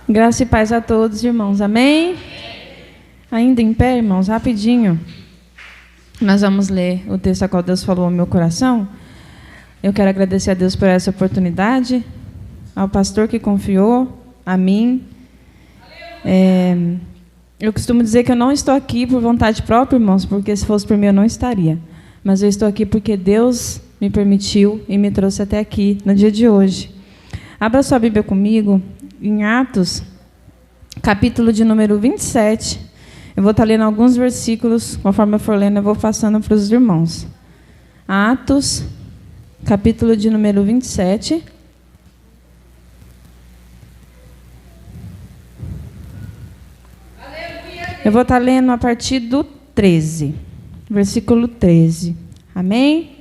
Graça e paz a todos, irmãos. Amém? Ainda em pé, irmãos, rapidinho. Nós vamos ler o texto a qual Deus falou ao meu coração. Eu quero agradecer a Deus por essa oportunidade, ao pastor que confiou, a mim. Eu costumo dizer que eu não estou aqui por vontade própria, irmãos, porque se fosse por mim eu não estaria. Mas eu estou aqui porque Deus me permitiu e me trouxe até aqui, no dia de hoje. Abra sua Bíblia comigo, em Atos, capítulo de número 27. Eu vou estar lendo alguns versículos, conforme eu for lendo, eu vou passando para os irmãos. Atos, capítulo de número 27. Eu vou estar lendo a partir do 13, versículo 13. Amém?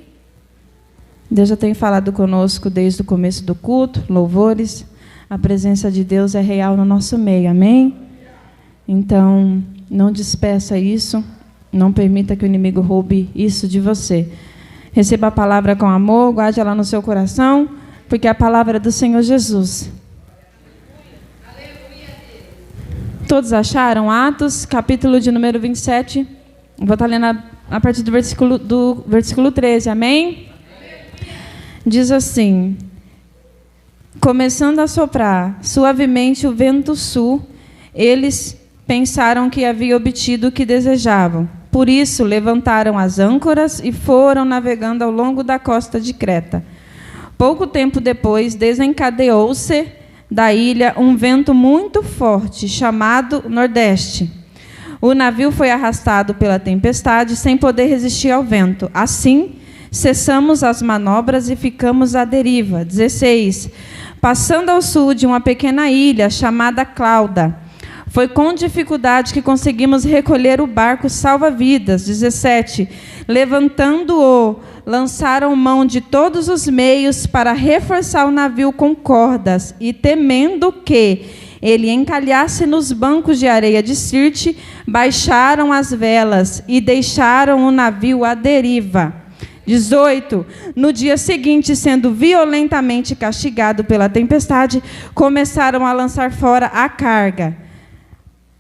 Deus já tem falado conosco desde o começo do culto, louvores. A presença de Deus é real no nosso meio, amém? Então, não despeça isso, não permita que o inimigo roube isso de você. Receba a palavra com amor, guarde ela no seu coração, porque é a palavra é do Senhor Jesus. Todos acharam? Atos, capítulo de número 27. Vou estar lendo a partir do versículo 13, amém? Diz assim: começando a soprar suavemente o vento sul, eles pensaram que havia obtido o que desejavam. Por isso, levantaram as âncoras e foram navegando ao longo da costa de Creta. Pouco tempo depois, desencadeou-se da ilha um vento muito forte, chamado Nordeste. O navio foi arrastado pela tempestade, sem poder resistir ao vento. Assim, cessamos as manobras e ficamos à deriva. 16. Passando ao sul de uma pequena ilha chamada Clauda, foi com dificuldade que conseguimos recolher o barco salva-vidas. 17. Levantando-o, lançaram mão de todos os meios para reforçar o navio com cordas, e temendo que ele encalhasse nos bancos de areia de Sirte, baixaram as velas e deixaram o navio à deriva. 18. No dia seguinte, sendo violentamente castigado pela tempestade, começaram a lançar fora a carga.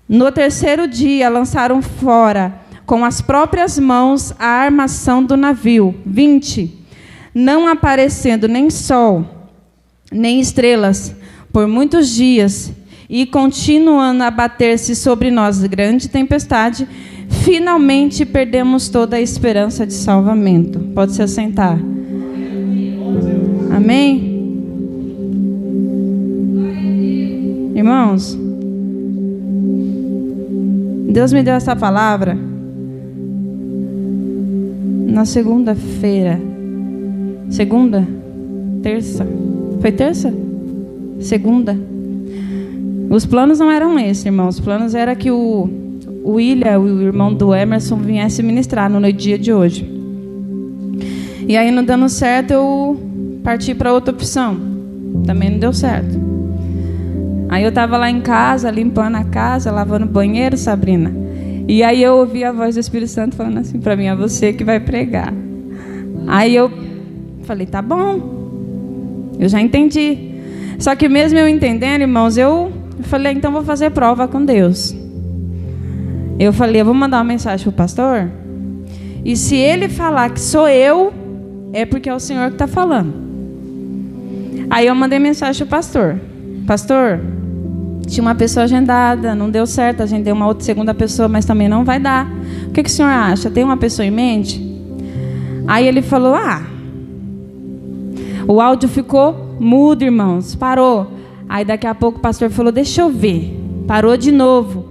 No terceiro dia, lançaram fora, com as próprias mãos, a armação do navio. 20. Não aparecendo nem sol, nem estrelas, por muitos dias, e continuando a bater-se sobre nós grande tempestade, finalmente perdemos toda a esperança de salvamento. Pode se assentar. Amém? Irmãos, Deus me deu essa palavra na segunda-feira. Segunda? Terça? Foi terça? Segunda. Os planos não eram esses, irmãos. Os planos eram que o William, o irmão do Emerson, viesse ministrar no dia de hoje. E aí, não dando certo, eu parti para outra opção. Também não deu certo. Aí eu estava lá em casa, limpando a casa, lavando o banheiro, Sabrina. E aí eu ouvi a voz do Espírito Santo falando assim para mim: é você que vai pregar. Aí eu falei: tá bom, eu já entendi. Só que mesmo eu entendendo, irmãos, eu falei: então vou fazer prova com Deus. Eu falei: eu vou mandar uma mensagem para o pastor, e se ele falar que sou eu, é porque é o Senhor que está falando. Aí eu mandei mensagem para o pastor: pastor, tinha uma pessoa agendada, não deu certo, agendei uma outra segunda pessoa, mas também não vai dar. O que o senhor acha? Tem uma pessoa em mente? Aí ele falou: o áudio ficou mudo, irmãos, parou. Aí daqui a pouco o pastor falou: deixa eu ver. Parou de novo.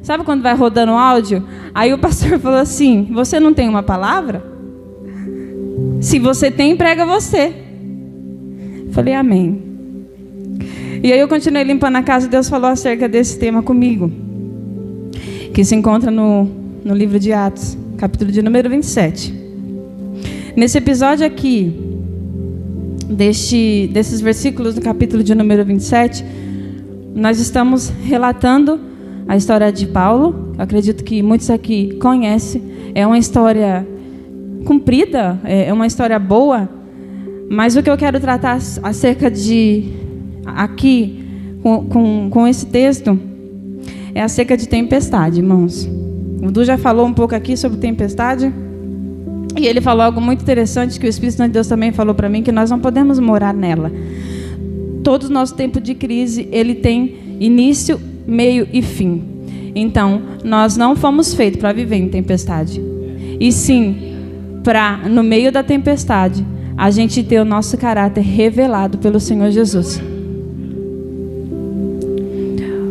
Sabe quando vai rodando o áudio? Aí o pastor falou assim: você não tem uma palavra? Se você tem, prega você. Falei: amém. E aí eu continuei limpando a casa e Deus falou acerca desse tema comigo, que se encontra no livro de Atos, capítulo de número 27. Nesse episódio aqui, desses versículos do capítulo de número 27, nós estamos relatando a história de Paulo. Eu acredito que muitos aqui conhecem. É uma história comprida, é uma história boa, mas o que eu quero tratar acerca de aqui com esse texto é acerca de tempestade, irmãos. O Du já falou um pouco aqui sobre tempestade. E ele falou algo muito interessante, que o Espírito Santo de Deus também falou para mim, que nós não podemos morar nela. Todo o nosso tempo de crise, ele tem início, meio e fim. Então, nós não fomos feitos para viver em tempestade. E sim, para, no meio da tempestade, a gente ter o nosso caráter revelado pelo Senhor Jesus.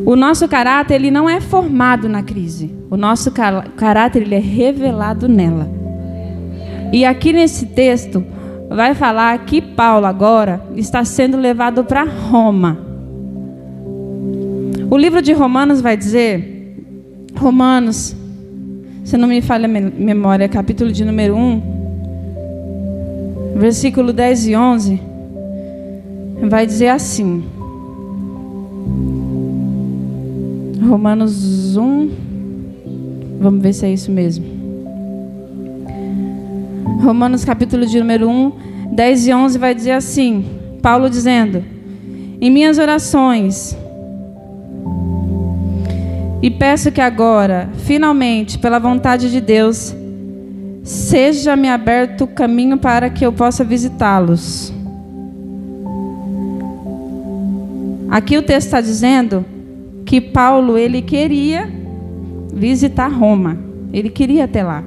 O nosso caráter, ele não é formado na crise. O nosso caráter, ele é revelado nela. E aqui nesse texto, vai falar que Paulo agora está sendo levado para Roma. O livro de Romanos vai dizer, Romanos, se não me falha a memória, capítulo de número 1, versículo 10 e 11, vai dizer assim. Romanos 1, vamos ver se é isso mesmo. Romanos capítulo de número 1, 10 e 11 vai dizer assim, Paulo dizendo: em minhas orações, e peço que agora, finalmente, pela vontade de Deus, seja-me aberto o caminho para que eu possa visitá-los. Aqui o texto está dizendo que Paulo, ele queria visitar Roma. Ele queria até lá.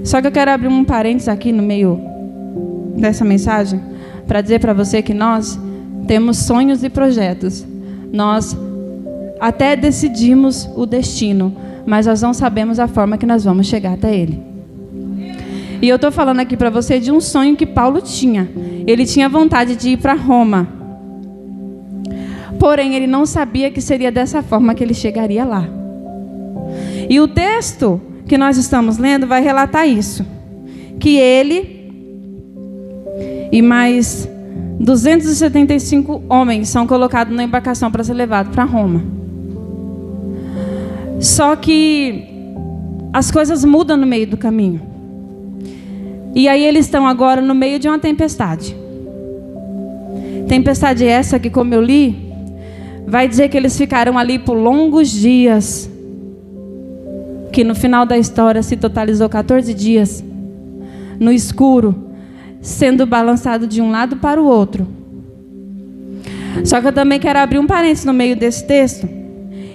Só que eu quero abrir um parênteses aqui no meio dessa mensagem para dizer para você que nós temos sonhos e projetos. Nós até decidimos o destino, mas nós não sabemos a forma que nós vamos chegar até ele. E eu estou falando aqui para você de um sonho que Paulo tinha. Ele tinha vontade de ir para Roma. Porém, ele não sabia que seria dessa forma que ele chegaria lá. E o texto que nós estamos lendo vai relatar isso, que ele e mais 275 homens são colocados na embarcação para ser levados para Roma. Só que as coisas mudam no meio do caminho. E aí eles estão agora no meio de uma tempestade. Tempestade essa que, como eu li, vai dizer que eles ficaram ali por longos dias, que no final da história se totalizou 14 dias, no escuro, sendo balançado de um lado para o outro. Só que eu também quero abrir um parênteses no meio desse texto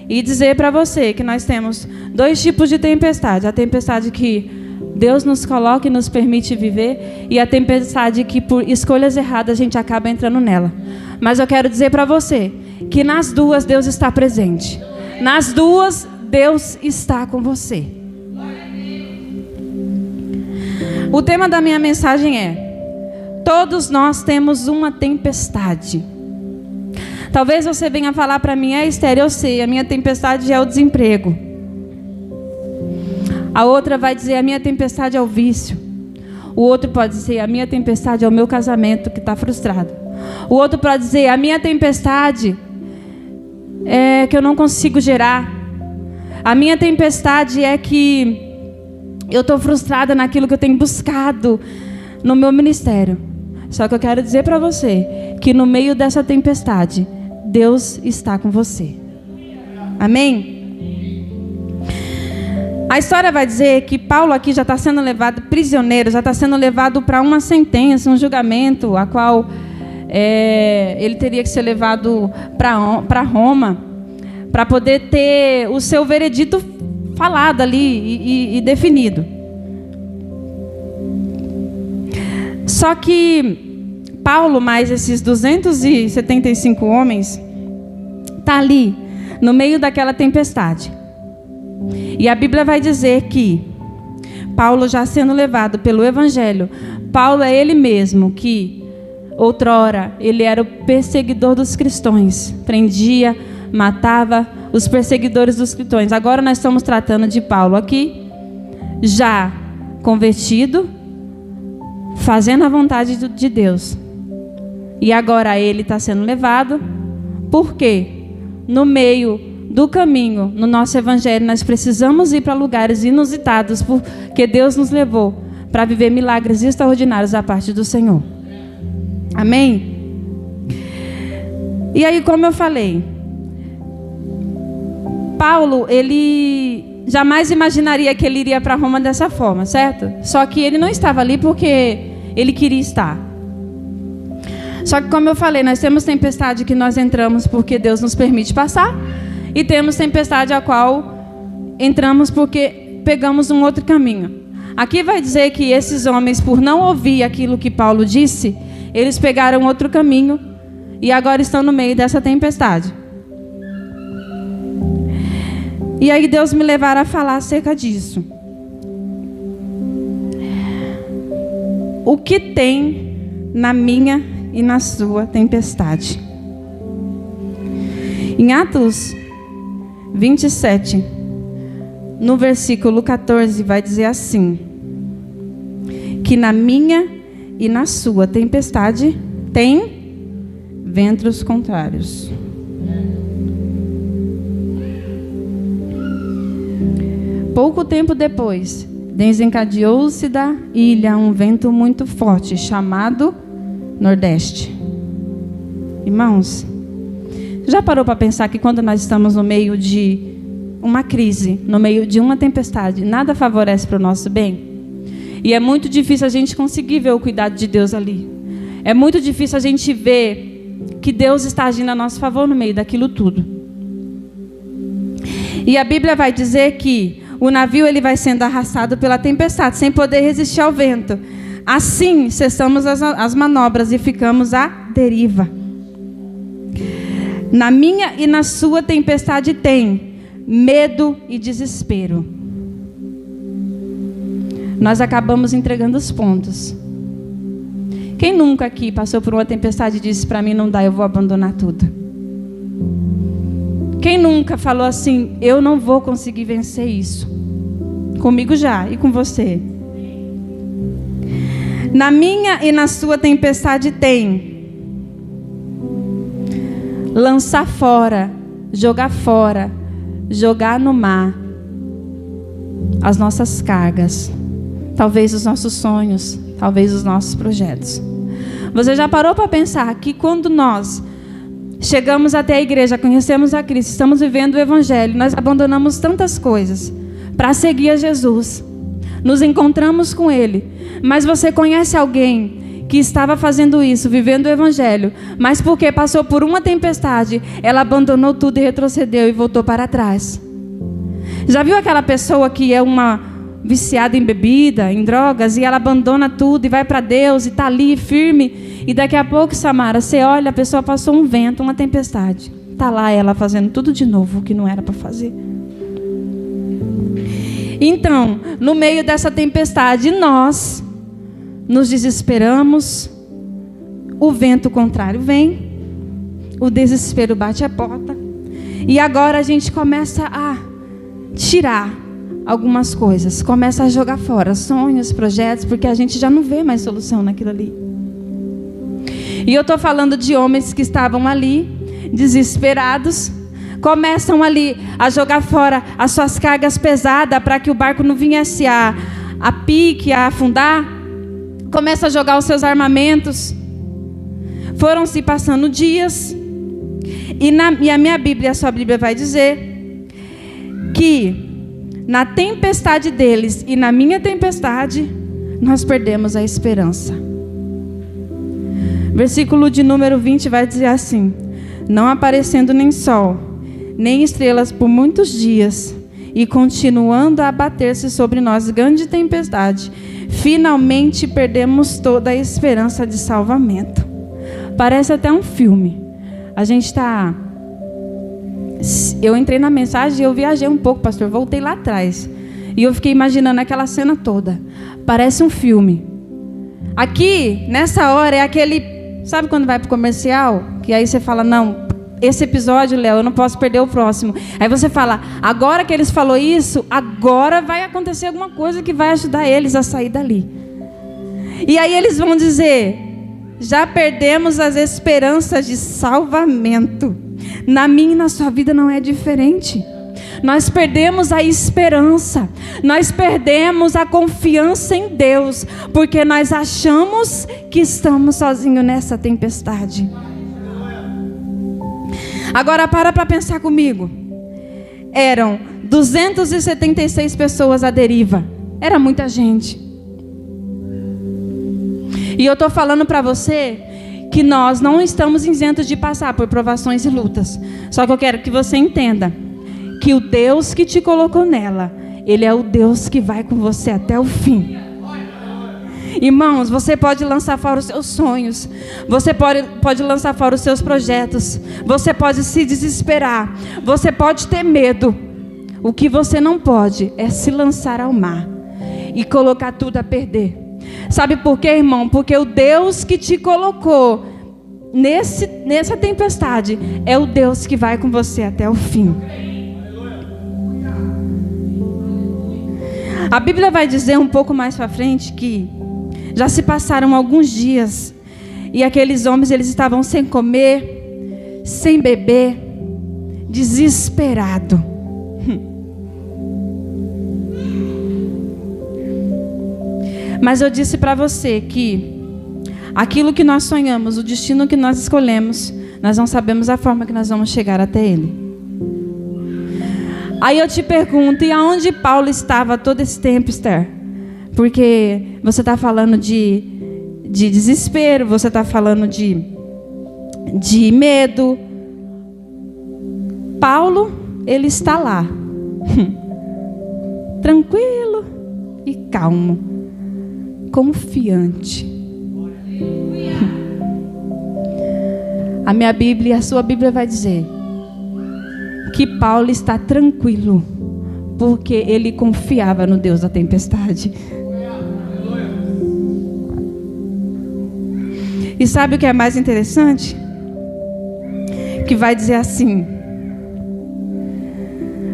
e dizer para você que nós temos dois tipos de tempestade. A tempestade que Deus nos coloca e nos permite viver, e a tempestade que por escolhas erradas a gente acaba entrando nela. Mas eu quero dizer para você que nas duas Deus está presente. Nas duas Deus está com você. O tema da minha mensagem é: todos nós temos uma tempestade. Talvez você venha falar para mim: Esther, eu sei, a minha tempestade é o desemprego. A outra vai dizer: a minha tempestade é o vício. O outro pode dizer: a minha tempestade é o meu casamento que está frustrado. O outro pode dizer: a minha tempestade é que eu não consigo gerar. A minha tempestade é que eu estou frustrada naquilo que eu tenho buscado no meu ministério. Só que eu quero dizer para você que no meio dessa tempestade, Deus está com você. Amém? A história vai dizer que Paulo aqui já está sendo levado prisioneiro, já está sendo levado para uma sentença, um julgamento, a qual ele teria que ser levado para Roma, para poder ter o seu veredito falado ali e definido. Só que Paulo, mais esses 275 homens, está ali, no meio daquela tempestade. E a Bíblia vai dizer que Paulo, já sendo levado pelo Evangelho, Paulo é ele mesmo que, outrora, ele era o perseguidor dos cristãos, prendia, matava os perseguidores dos cristãos. Agora nós estamos tratando de Paulo aqui, já convertido, fazendo a vontade de Deus. E agora ele está sendo levado, porque no meio do caminho, no nosso evangelho, nós precisamos ir para lugares inusitados, porque Deus nos levou para viver milagres extraordinários da parte do Senhor. Amém? E aí, como eu falei, Paulo, ele jamais imaginaria que ele iria para Roma dessa forma, certo? Só que ele não estava ali porque ele queria estar. Só que, como eu falei, nós temos tempestade que nós entramos porque Deus nos permite passar, e temos tempestade a qual entramos porque pegamos um outro caminho. Aqui vai dizer que esses homens, por não ouvir aquilo que Paulo disse, eles pegaram outro caminho e agora estão no meio dessa tempestade. E aí Deus me levará a falar acerca disso. O que tem na minha e na sua tempestade? Em Atos 27, no versículo 14, vai dizer assim: que na minha e na sua tempestade tem ventos contrários. Pouco tempo depois, desencadeou-se da ilha um vento muito forte, chamado Nordeste. Irmãos, já parou para pensar que quando nós estamos no meio de uma crise, no meio de uma tempestade, nada favorece para o nosso bem? E é muito difícil a gente conseguir ver o cuidado de Deus ali. É muito difícil a gente ver que Deus está agindo a nosso favor no meio daquilo tudo. E a Bíblia vai dizer que o navio ele vai sendo arrastado pela tempestade, sem poder resistir ao vento. Assim, cessamos as manobras e ficamos à deriva. Na minha e na sua tempestade tem medo e desespero. Nós acabamos entregando os pontos. Quem nunca aqui passou por uma tempestade e disse: para mim não dá, eu vou abandonar tudo? Quem nunca falou assim: eu não vou conseguir vencer isso? Comigo já, e com você? Na minha e na sua tempestade tem lançar fora, jogar no mar as nossas cargas, talvez os nossos sonhos, talvez os nossos projetos. Você já parou para pensar que quando nós chegamos até a igreja, conhecemos a Cristo, estamos vivendo o Evangelho, nós abandonamos tantas coisas para seguir a Jesus, nos encontramos com Ele, mas você conhece alguém que estava fazendo isso, vivendo o Evangelho, mas porque passou por uma tempestade, ela abandonou tudo e retrocedeu e voltou para trás? Já viu aquela pessoa que é uma viciada em bebida, em drogas, e ela abandona tudo e vai para Deus e está ali firme, e daqui a pouco, Samara, você olha, a pessoa passou um vento, uma tempestade, está lá ela fazendo tudo de novo o que não era para fazer. Então, no meio dessa tempestade, nós nos desesperamos, o vento contrário vem, o desespero bate a porta, e agora a gente começa a tirar algumas coisas, começa a jogar fora sonhos, projetos, porque a gente já não vê mais solução naquilo ali. E eu estou falando de homens que estavam ali, desesperados, começam ali a jogar fora as suas cargas pesadas para que o barco não viesse a pique, a afundar. Começa a jogar os seus armamentos. Foram se passando dias. E a minha Bíblia, a sua Bíblia vai dizer que na tempestade deles e na minha tempestade, nós perdemos a esperança. Versículo de número 20 vai dizer assim: não aparecendo nem sol, nem estrelas por muitos dias, e continuando a abater-se sobre nós grande tempestade, finalmente perdemos toda a esperança de salvamento. Parece até um filme. A gente está... Eu entrei na mensagem e eu viajei um pouco, pastor. Voltei lá atrás. E eu fiquei imaginando aquela cena toda. Parece um filme. Aqui, nessa hora, é aquele... Sabe quando vai para o comercial? Que aí você fala, não, esse episódio, Léo, eu não posso perder o próximo. Aí você fala, agora que eles falou isso, agora vai acontecer alguma coisa que vai ajudar eles a sair dali. E aí eles vão dizer, já perdemos as esperanças de salvamento. Na minha e na sua vida não é diferente. Nós perdemos a esperança, nós perdemos a confiança em Deus, porque nós achamos que estamos sozinhos nessa tempestade. Agora para pensar comigo. Eram 276 pessoas à deriva. Era muita gente. E eu estou falando para você que nós não estamos isentos de passar por provações e lutas. Só que eu quero que você entenda que o Deus que te colocou nela, Ele é o Deus que vai com você até o fim. Irmãos, você pode lançar fora os seus sonhos. Você pode lançar fora os seus projetos. Você pode se desesperar. Você pode ter medo. O que você não pode é se lançar ao mar e colocar tudo a perder. Sabe por quê, irmão? Porque o Deus que te colocou nessa tempestade é o Deus que vai com você até o fim. A Bíblia vai dizer um pouco mais para frente que já se passaram alguns dias e aqueles homens, eles estavam sem comer, sem beber, desesperado. Mas eu disse para você que aquilo que nós sonhamos, o destino que nós escolhemos, nós não sabemos a forma que nós vamos chegar até ele. Aí eu te pergunto, e aonde Paulo estava todo esse tempo, Esther? Porque você está falando de desespero, você está falando de medo. Paulo, ele está lá, tranquilo e calmo, confiante. A minha Bíblia e a sua Bíblia vai dizer que Paulo está tranquilo, porque ele confiava no Deus da tempestade. E sabe o que é mais interessante? Que vai dizer assim: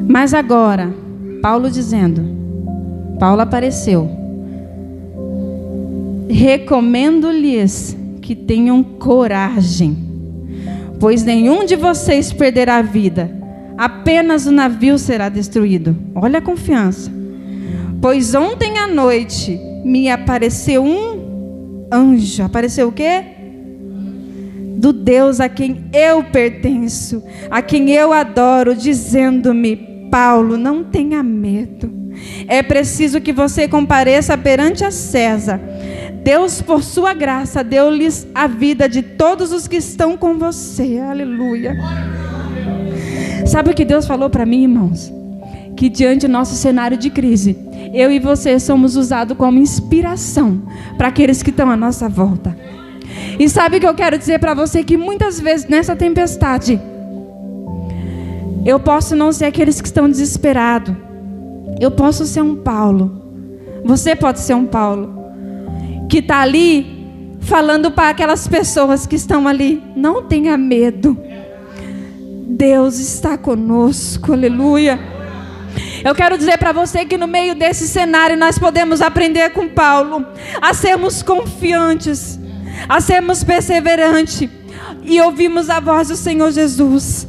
mas agora, Paulo dizendo, Paulo apareceu, recomendo-lhes que tenham coragem, pois nenhum de vocês perderá a vida, apenas o navio será destruído. Olha a confiança. Pois ontem à noite me apareceu um anjo. Apareceu o quê? Do Deus a quem eu pertenço, a quem eu adoro, dizendo-me: Paulo, não tenha medo. É preciso que você compareça perante a César. Deus, por sua graça, deu-lhes a vida de todos os que estão com você. Aleluia. Sabe o que Deus falou para mim, irmãos? Que diante do nosso cenário de crise, eu e você somos usados como inspiração para aqueles que estão à nossa volta. E sabe o que eu quero dizer para você? Que muitas vezes nessa tempestade, eu posso não ser aqueles que estão desesperados. Eu posso ser um Paulo. Você pode ser um Paulo que está ali falando para aquelas pessoas que estão ali: não tenha medo, Deus está conosco, aleluia. Eu quero dizer para você que no meio desse cenário nós podemos aprender com Paulo a sermos confiantes, a sermos perseverantes e ouvirmos a voz do Senhor Jesus.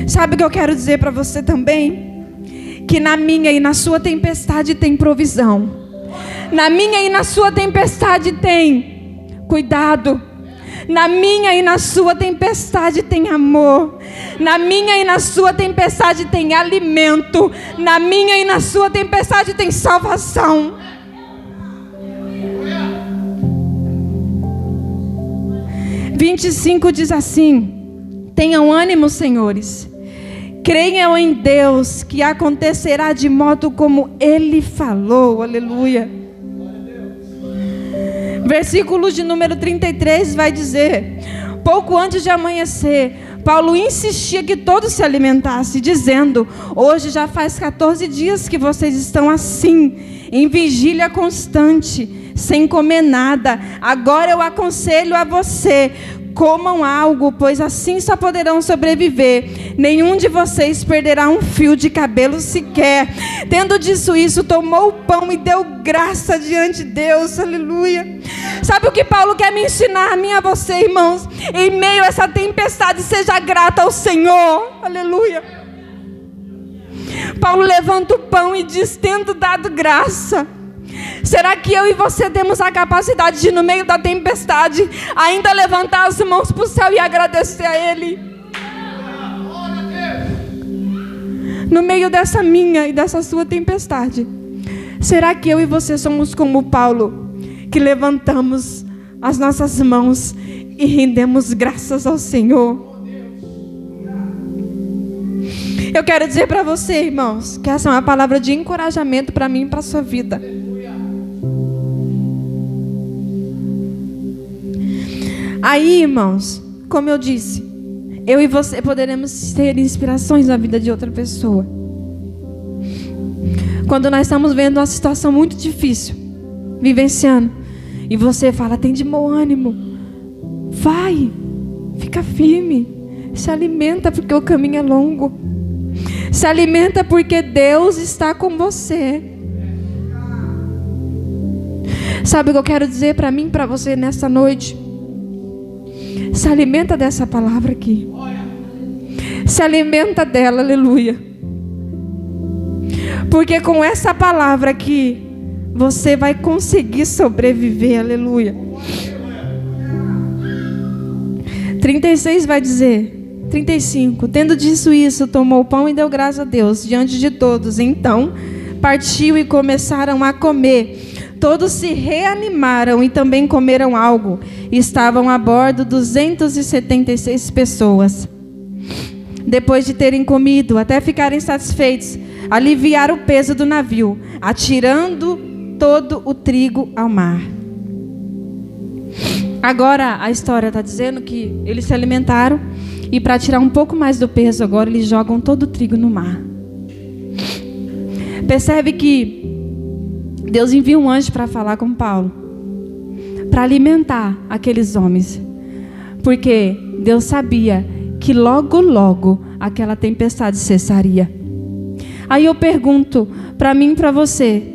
Sabe o que eu quero dizer para você também? Que na minha e na sua tempestade tem provisão. Na minha e na sua tempestade tem cuidado. Na minha e na sua tempestade tem amor. Na minha e na sua tempestade tem alimento. Na minha e na sua tempestade tem salvação. Versículo 25 diz assim: tenham ânimo, senhores. Creiam em Deus, que acontecerá de modo como Ele falou. Aleluia. Versículo de número 33 vai dizer: pouco antes de amanhecer, Paulo insistia que todos se alimentassem, dizendo: hoje já faz 14 dias que vocês estão assim, em vigília constante, sem comer nada. Agora eu aconselho a você: comam algo, pois assim só poderão sobreviver. Nenhum de vocês perderá um fio de cabelo sequer. Tendo dito isso, tomou o pão e deu graça diante de Deus. Aleluia. Sabe o que Paulo quer me ensinar a mim e a você, irmãos? Em meio a essa tempestade, seja grata ao Senhor. Aleluia. Paulo levanta o pão e diz: tendo dado graça, Será que eu e você temos a capacidade de, no meio da tempestade, ainda levantar as mãos para o céu e agradecer a Ele? No meio dessa minha e dessa sua tempestade, será que eu e você somos como Paulo, que levantamos as nossas mãos e rendemos graças ao Senhor? Eu quero dizer para você, irmãos, que essa é uma palavra de encorajamento para mim e para a sua vida. Aí, irmãos, como eu disse, eu e você poderemos ter inspirações na vida de outra pessoa. Quando nós estamos vendo uma situação muito difícil, vivenciando, e você fala, tem de bom ânimo, vai, fica firme, se alimenta porque o caminho é longo, se alimenta porque Deus está com você. Sabe o que eu quero dizer para mim e para você nessa noite? Se alimenta dessa palavra aqui. Se alimenta dela, aleluia. Porque com essa palavra aqui, você vai conseguir sobreviver, aleluia. 36 vai dizer, 35, tendo dito isso, tomou o pão e deu graças a Deus diante de todos. Então, partiu e começaram a comer. Todos se reanimaram e também comeram algo. Estavam a bordo 276 pessoas. Depois de terem comido, até ficarem satisfeitos, aliviaram o peso do navio, atirando todo o trigo ao mar. Agora a história está dizendo que eles se alimentaram e para tirar um pouco mais do peso, agora eles jogam todo o trigo no mar. Percebe que Deus envia um anjo para falar com Paulo, para alimentar aqueles homens, porque Deus sabia que logo, logo aquela tempestade cessaria. Aí eu pergunto para mim e para você,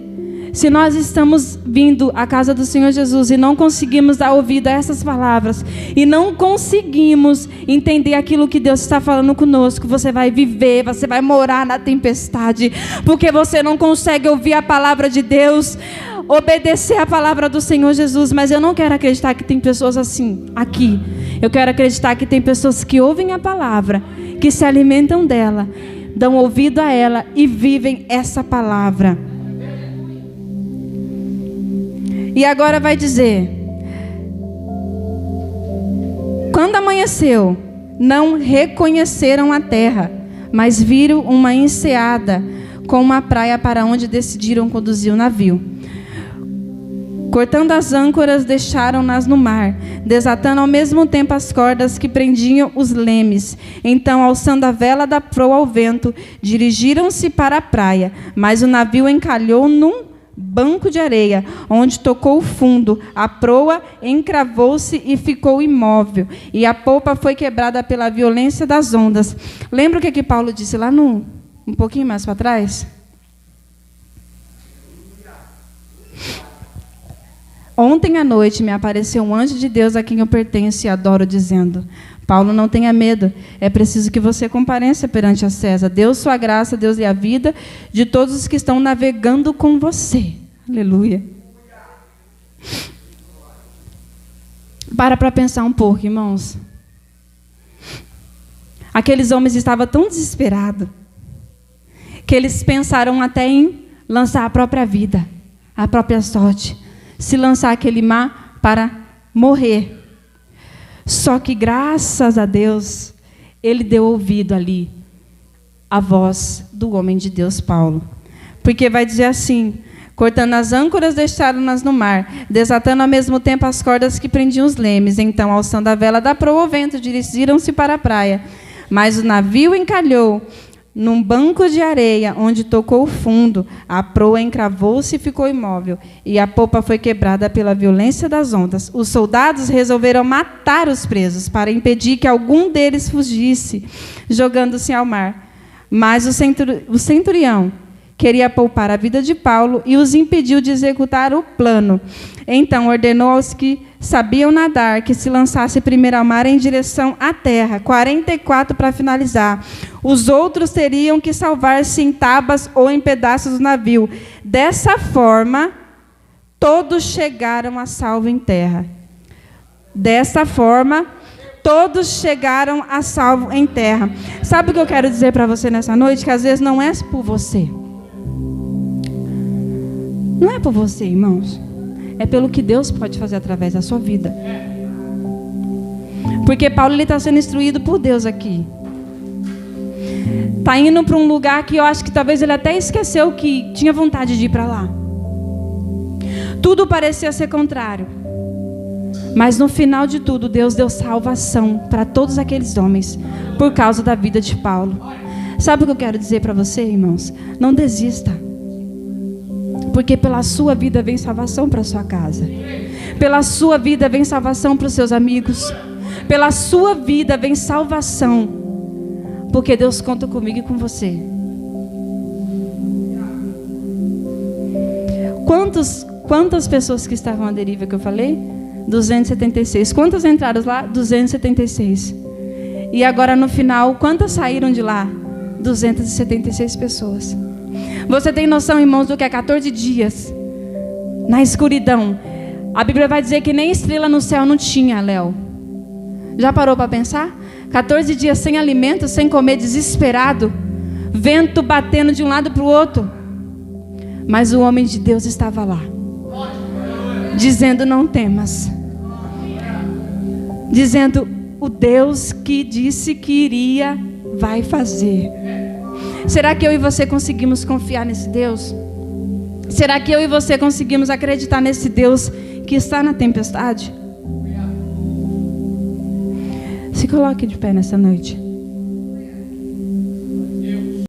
se nós estamos vindo à casa do Senhor Jesus e não conseguimos dar ouvido a essas palavras, e não conseguimos entender aquilo que Deus está falando conosco, você vai viver, você vai morar na tempestade, porque você não consegue ouvir a palavra de Deus, obedecer a palavra do Senhor Jesus. Mas eu não quero acreditar que tem pessoas assim, aqui. Eu quero acreditar que tem pessoas que ouvem a palavra, que se alimentam dela, dão ouvido a ela e vivem essa palavra. E agora vai dizer, quando amanheceu, não reconheceram a terra, mas viram uma enseada com uma praia para onde decidiram conduzir o navio. Cortando as âncoras, deixaram-nas no mar, desatando ao mesmo tempo as cordas que prendiam os lemes. Então, alçando a vela da proa ao vento, dirigiram-se para a praia, mas o navio encalhou num banco de areia, onde tocou o fundo. A proa encravou-se e ficou imóvel, e a polpa foi quebrada pela violência das ondas. Lembra o que Paulo disse lá um pouquinho mais para trás? Ontem à noite me apareceu um anjo de Deus a quem eu pertenço e adoro, dizendo: Paulo, não tenha medo, é preciso que você compareça perante a César. Deus sua graça, Deus e a vida de todos os que estão navegando com você. Aleluia. Para pensar um pouco, irmãos. Aqueles homens estavam tão desesperados que eles pensaram até em lançar a própria vida, a própria sorte, se lançar aquele mar para morrer. Só que, graças a Deus, ele deu ouvido ali à voz do homem de Deus, Paulo. Porque vai dizer assim: cortando as âncoras, deixaram-nas no mar, desatando ao mesmo tempo as cordas que prendiam os lemes. Então, alçando a vela da proa ao vento, dirigiram-se para a praia. Mas o navio encalhou num banco de areia, onde tocou o fundo. A proa encravou-se e ficou imóvel, e a polpa foi quebrada pela violência das ondas. Os soldados resolveram matar os presos, para impedir que algum deles fugisse, jogando-se ao mar. Mas o centurião queria poupar a vida de Paulo e os impediu de executar o plano. Então ordenou aos que sabiam nadar que se lançasse primeiro ao mar em direção à terra, 44 para finalizar. Os outros teriam que salvar-se em tábuas ou em pedaços do navio. Dessa forma, todos chegaram a salvo em terra. Dessa forma, todos chegaram a salvo em terra. Sabe o que eu quero dizer para você nessa noite? Que às vezes não é por você. Não é por você, irmãos. É pelo que Deus pode fazer através da sua vida. Porque Paulo está sendo instruído por Deus aqui. Está indo para um lugar que eu acho que talvez ele até esqueceu que tinha vontade de ir para lá. Tudo parecia ser contrário. Mas no final de tudo, Deus deu salvação para todos aqueles homens por causa da vida de Paulo. Sabe o que eu quero dizer para você, irmãos? Não desista. Porque pela sua vida vem salvação para a sua casa. Pela sua vida vem salvação para os seus amigos. Pela sua vida vem salvação. Porque Deus conta comigo e com você. Quantas pessoas que estavam à deriva que eu falei? 276. Quantas entraram lá? 276. E agora no final, quantas saíram de lá? 276 pessoas. Você tem noção, irmãos, do que é 14 dias na escuridão? A Bíblia vai dizer que nem estrela no céu não tinha, Léo. Já parou para pensar? 14 dias sem alimento, sem comer, desesperado. Vento batendo de um lado para o outro. Mas o homem de Deus estava lá. Dizendo, não temas. Dizendo, o Deus que disse que iria, vai fazer. Será que eu e você conseguimos confiar nesse Deus? Será que eu e você conseguimos acreditar nesse Deus que está na tempestade? Se coloque de pé nessa noite.